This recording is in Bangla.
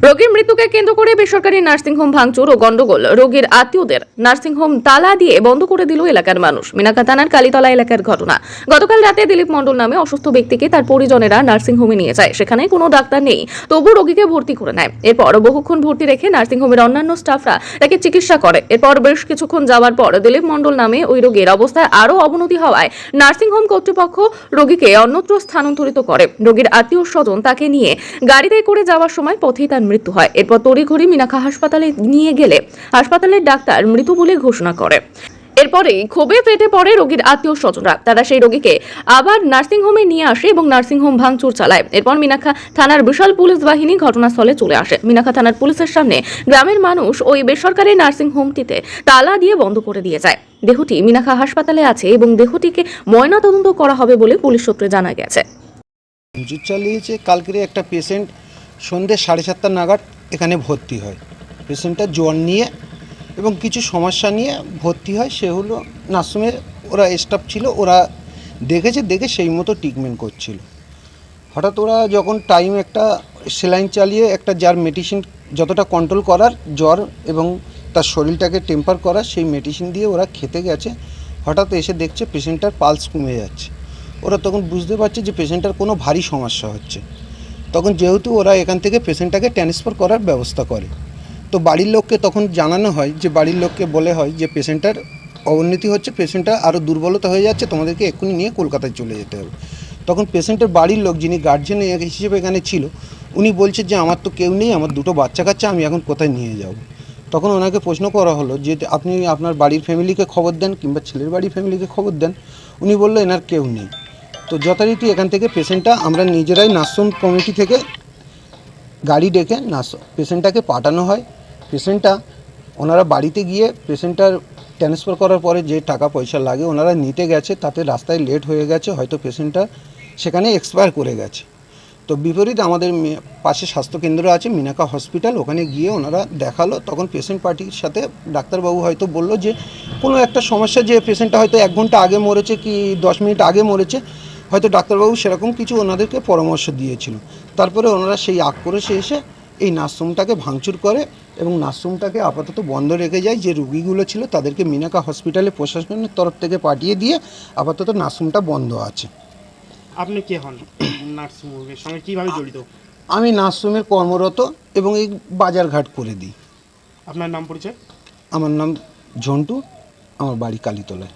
রোগীর মৃত্যুকে কেন্দ্র করে বেসরকারি নার্সিংহোম ভাঙচুর ও গন্ডগোল। রোগীর আত্মীয়দের নার্সিংহোম তালা দিয়ে বন্ধ করে দিল এলাকার মানুষ। মিনাখা থানার কালীতলা এলাকার ঘটনা। গতকাল রাতে দিলীপ মণ্ডল নামে অসুস্থ ব্যক্তিকে তার পরিজনেরা নার্সিংহোমে নিয়ে যায়। সেখানে কোনো ডাক্তার নেই, তবু রোগীকে ভর্তি করে নেয়। এরপর বহুক্ষণ ভর্তি রেখে নার্সিংহোমের অন্যান্য স্টাফরা তাকে চিকিৎসা করে। এরপর বেশ কিছুক্ষণ যাওয়ার পর দিলীপ মণ্ডল নামে ওই রোগীর অবস্থায় আরও অবনতি হওয়ায় নার্সিংহোম কর্তৃপক্ষ রোগীকে অন্যত্র স্থানান্তরিত করে। রোগীর আত্মীয় স্বজন তাকে নিয়ে গাড়িতে করে যাওয়ার সময় পথেই তার মৃত্যু হয়। এরপর তড়িঘড়ি মিনাখা হাসপাতালে নিয়ে গেলে হাসপাতালের ডাক্তার মৃত বলে ঘোষণা করে। এরপরে ক্ষোভে ফেটে পড়ে রোগীর আত্মীয় স্বজনরা। তারা সেই রোগীকে আবার নার্সিংহোমে নিয়ে আসে এবং নার্সিংহোম ভাঙচুর চালায়। এরপর মিনাখা থানার বিশাল পুলিশ বাহিনী ঘটনাস্থলে চলে আসে। মিনাখা থানার পুলিশের সামনে গ্রামের মানুষ ওই বেসরকারি নার্সিংহোমটিতে তালা দিয়ে বন্ধ করে দিয়ে যায়। দেহটি মিনাখা হাসপাতালে আছে এবং দেহটিকে ময়নাতদন্ত করা হবে বলে পুলিশ সূত্রে জানা গেছে। ভাঙচুর চালিয়েছে। কালকের একটা পেশেন্ট সন্ধ্যে 7:30 নাগাদ এখানে ভর্তি হয়। পেশেন্টটা জ্বর নিয়ে এবং কিছু সমস্যা নিয়ে ভর্তি হয়। সে হলো নার্সিংহোমে ওরা স্টাফ ছিল, ওরা দেখে সেই মতো ট্রিটমেন্ট করছিল। হঠাৎ ওরা যখন টাইম একটা সেলাইন চালিয়ে একটা যার মেডিসিন যতটা কন্ট্রোল করার জ্বর এবং তার শরীরটাকে টেম্পার করার সেই মেডিসিন দিয়ে ওরা খেতে গেছে। হঠাৎ এসে দেখছে পেশেন্টটার পালস কমে যাচ্ছে। ওরা তখন বুঝতে পারছে যে পেশেন্টটার কোনো ভারী সমস্যা হচ্ছে। তখন যেহেতু ওরা এখান থেকে পেশেন্টটাকে ট্রান্সফার করার ব্যবস্থা করে, তো বাড়ির লোককে তখন জানানো হয়, যে বাড়ির লোককে বলে হয় যে পেশেন্টটার অবনতি হচ্ছে, পেশেন্টটা আরও দুর্বলতা হয়ে যাচ্ছে, তোমাদেরকে এক্ষুনি নিয়ে কলকাতায় চলে যেতে হবে। তখন পেশেন্টের বাড়ির লোক, যিনি গার্জিয়ান হিসেবে এখানে ছিল, উনি বলছে যে আমার তো কেউ নেই, আমার দুটো বাচ্চা কাচ্চা, আমি এখন কোথায় নিয়ে যাব। তখন ওনাকে প্রশ্ন করা হলো যে আপনি আপনার বাড়ির ফ্যামিলিকে খবর দেন কিংবা ছেলের বাড়ির ফ্যামিলিকে খবর দেন। উনি বললো এনার কেউ নেই। তো যথারীতি এখান থেকে পেশেন্টটা আমরা নিজেরাই নার্সিং কমিটি থেকে গাড়ি ডেকে পেশেন্টটাকে পাঠানো হয়। পেশেন্টটা ওনারা বাড়িতে গিয়ে পেশেন্টটার ট্রান্সফার করার পরে যে টাকা পয়সা লাগে ওনারা নিতে গেছে, তাতে রাস্তায় লেট হয়ে গেছে, হয়তো পেশেন্টটা সেখানে এক্সপায়ার করে গেছে। তো বিপরীত আমাদের পাশে স্বাস্থ্যকেন্দ্র আছে মিনাখা হসপিটাল, ওখানে গিয়ে ওনারা দেখালো। তখন পেশেন্ট পার্টির সাথে ডাক্তারবাবু হয়তো বললো যে কোনো একটা সমস্যা, যে পেশেন্টটা হয়তো 1 ঘন্টা আগে মরেছে কি 10 মিনিট আগে মরেছে, হয়তো ডাক্তারবাবু সেরকম কিছু ওনাদেরকে পরামর্শ দিয়েছিল। তারপরে ওনারা সেই আক্রোশে এসে এই নার্সিংহোমটাকে ভাঙচুর করে এবং নার্সিংহোমটাকে আপাতত বন্ধ রেখে যায়। যে রুগীগুলো ছিল তাদেরকে মিনাখা হসপিটালে প্রশাসনের তরফ থেকে পাঠিয়ে দিয়ে আপাতত নার্সিংহোমটা বন্ধ আছে। আপনি কে হন নার্সিংহোমের সঙ্গে, কীভাবে জড়িত? আমি নার্সিংহোমে কর্মরত এবং এই বাজারঘাট করে দিই। আপনার নাম পরিচয়? আমার নাম ঝন্টু, আমার বাড়ি কালীতলায়।